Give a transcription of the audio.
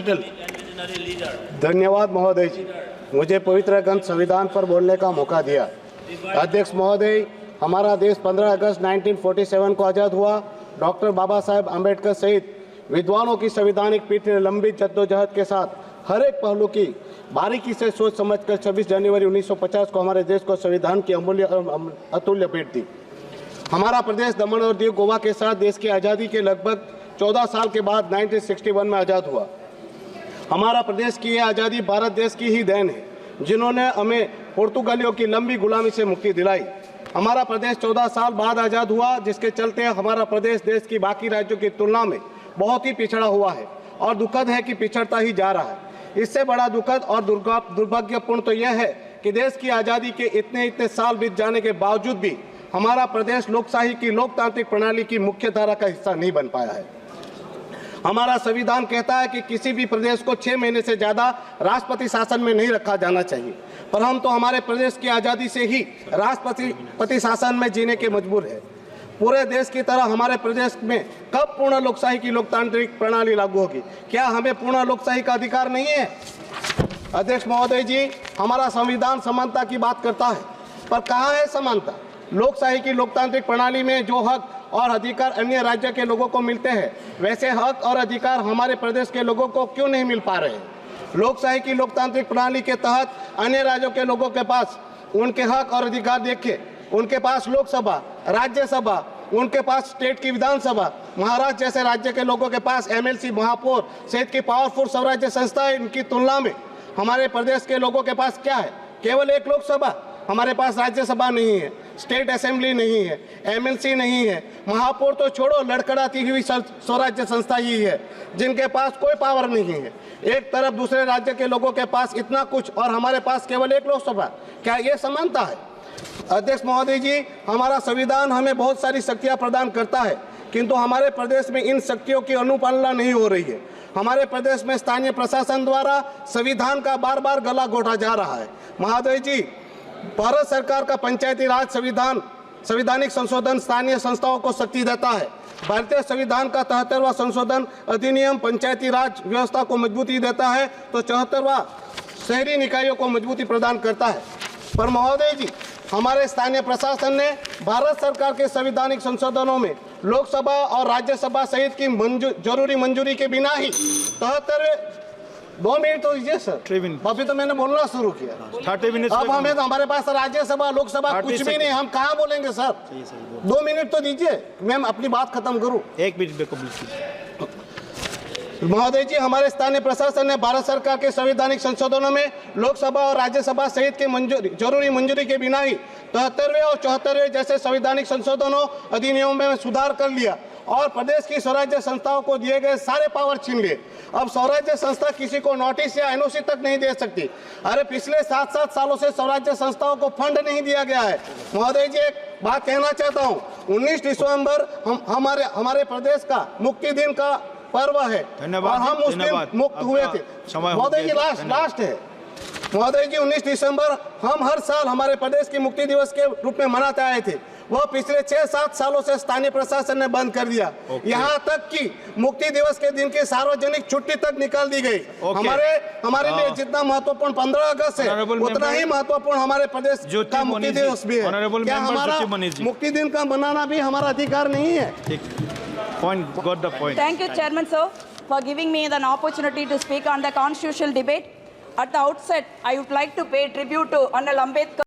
Settle. धन्यवाद महोदय जी, मुझे पवित्र ग्रंथ संविधान पर बोलने का मौका दिया। अध्यक्ष महोदय, हमारा देश 15 अगस्त 1947 को आज़ाद हुआ। डॉक्टर बाबा साहेब अम्बेडकर सहित विद्वानों की संवैधानिक पीठ ने लंबी जद्दोजहद के साथ हर एक पहलू की बारीकी से सोच समझकर 26 जनवरी 1950 को हमारे देश को संविधान की अतुल्य भेंट दी। हमारा प्रदेश दमन और दीव गोवा के साथ देश की आज़ादी के लगभग 14 साल के बाद 1961 में आज़ाद हुआ। हमारा प्रदेश की यह आज़ादी भारत देश की ही देन है, जिन्होंने हमें पुर्तगालियों की लंबी गुलामी से मुक्ति दिलाई। हमारा प्रदेश 14 साल बाद आज़ाद हुआ, जिसके चलते हमारा प्रदेश देश की बाकी राज्यों की तुलना में बहुत ही पिछड़ा हुआ है और दुखद है कि पिछड़ता ही जा रहा है। इससे बड़ा दुखद और दुर्भाग्यपूर्ण तो यह है कि देश की आज़ादी के इतने साल बीत जाने के बावजूद भी हमारा प्रदेश लोकशाही की लोकतांत्रिक प्रणाली की मुख्य धारा का हिस्सा नहीं बन पाया है। हमारा संविधान कहता है कि किसी भी प्रदेश को 6 महीने से ज़्यादा राष्ट्रपति शासन में नहीं रखा जाना चाहिए, पर हम तो हमारे प्रदेश की आज़ादी से ही राष्ट्रपति शासन में जीने के मजबूर है। पूरे देश की तरह हमारे प्रदेश में कब पूर्ण लोकशाही की लोकतांत्रिक प्रणाली लागू होगी? क्या हमें पूर्ण लोकशाही का अधिकार नहीं है? अध्यक्ष महोदय जी, हमारा संविधान समानता की बात करता है, पर कहाँ है समानता? लोकशाही की लोकतांत्रिक प्रणाली में जो हक और अधिकार अन्य राज्य के लोगों को मिलते हैं, वैसे हक और अधिकार हमारे प्रदेश के लोगों को क्यों नहीं मिल पा रहे हैं? लोकशाही की लोकतांत्रिक प्रणाली के तहत अन्य राज्यों के लोगों के पास उनके हक और अधिकार देखे, उनके पास लोकसभा, राज्यसभा, उनके पास स्टेट की विधानसभा, महाराष्ट्र जैसे राज्य के लोगों के पास एमएलसी, महापौर सहित की पावरफुल स्वराज्य संस्थाएं। इनकी तुलना में हमारे प्रदेश के लोगों के पास क्या है? केवल एक लोकसभा। हमारे पास राज्यसभा नहीं है, स्टेट असेंबली नहीं है, एमएलसी नहीं है, महापौर तो छोड़ो, लड़खड़ाती हुई स्वराज्य संस्था ही है जिनके पास कोई पावर नहीं है। एक तरफ दूसरे राज्य के लोगों के पास इतना कुछ और हमारे पास केवल एक लोकसभा। क्या ये समानता है? अध्यक्ष महोदय जी, हमारा संविधान हमें बहुत सारी शक्तियां प्रदान करता है, किंतु हमारे प्रदेश में इन शक्तियों की अनुपालना नहीं हो रही है। हमारे प्रदेश में स्थानीय प्रशासन द्वारा संविधान का बार बार गला घोटा जा रहा है। महोदय जी, भारत सरकार का पंचायती राज संवैधानिक संशोधन स्थानीय संस्थाओं को शक्ति देता है। भारतीय संविधान का 73वां संशोधन अधिनियम पंचायती राज व्यवस्था को मजबूती देता है, तो 74वां शहरी निकायों को मजबूती प्रदान करता है। पर महोदय जी, हमारे स्थानीय प्रशासन ने भारत सरकार के संवैधानिक संशोधनों में लोकसभा और राज्यसभा सहित की जरूरी मंजूरी के बिना ही 73 2 मिनट तो दीजिए सर, अभी तो मैंने बोलना शुरू किया। 30 मिनट। अब हमें तो हमारे पास राज्यसभा लोकसभा कुछ भी नहीं, हम कहाँ बोलेंगे सर? 2 मिनट तो दीजिए, मैं अपनी बात खत्म करूँ। 1 मिनट महोदय जी, हमारे स्थानीय प्रशासन ने भारत सरकार के संवैधानिक संशोधनों में लोकसभा और राज्यसभा सहित के जरूरी मंजूरी के बिना ही 73वें और 74वें जैसे संवैधानिक संशोधनों अधिनियमों में सुधार कर लिया और प्रदेश की स्वराज्य संस्थाओं को दिए गए सारे पावर छीन लिए। अब स्वराज्य संस्था किसी को नोटिस या एनओसी तक नहीं दे सकती। अरे पिछले 7 सालों से स्वराज्य संस्थाओं को फंड नहीं दिया गया है। महोदय जी, एक बात कहना चाहता हूँ, 19 दिसंबर हमारे प्रदेश का मुक्ति दिन का पर्व है और हम उस दिन मुक्त हुए थे। महोदय जी, लास्ट है महोदय जी, 19 दिसंबर हम हर साल हमारे प्रदेश की मुक्ति दिवस के रूप में मनाते आए थे। वह पिछले 6-7 सालों से स्थानीय प्रशासन ने बंद कर दिया। यहाँ तक कि मुक्ति दिवस के दिन की सार्वजनिक छुट्टी तक निकाल दी गई। हमारे लिए जितना महत्वपूर्ण 15 अगस्त है, उतना ही महत्वपूर्ण हमारे प्रदेश का मुक्ति दिवस भी है। क्या हमारा मुक्ति दिन का मनाना भी हमारा अधिकार नहीं है? Point, got the point. Thank you, Chairman sir, for giving me an opportunity to speak on the constitutional debate. At the outset, I would like to pay tribute to Honorable Ambedkar.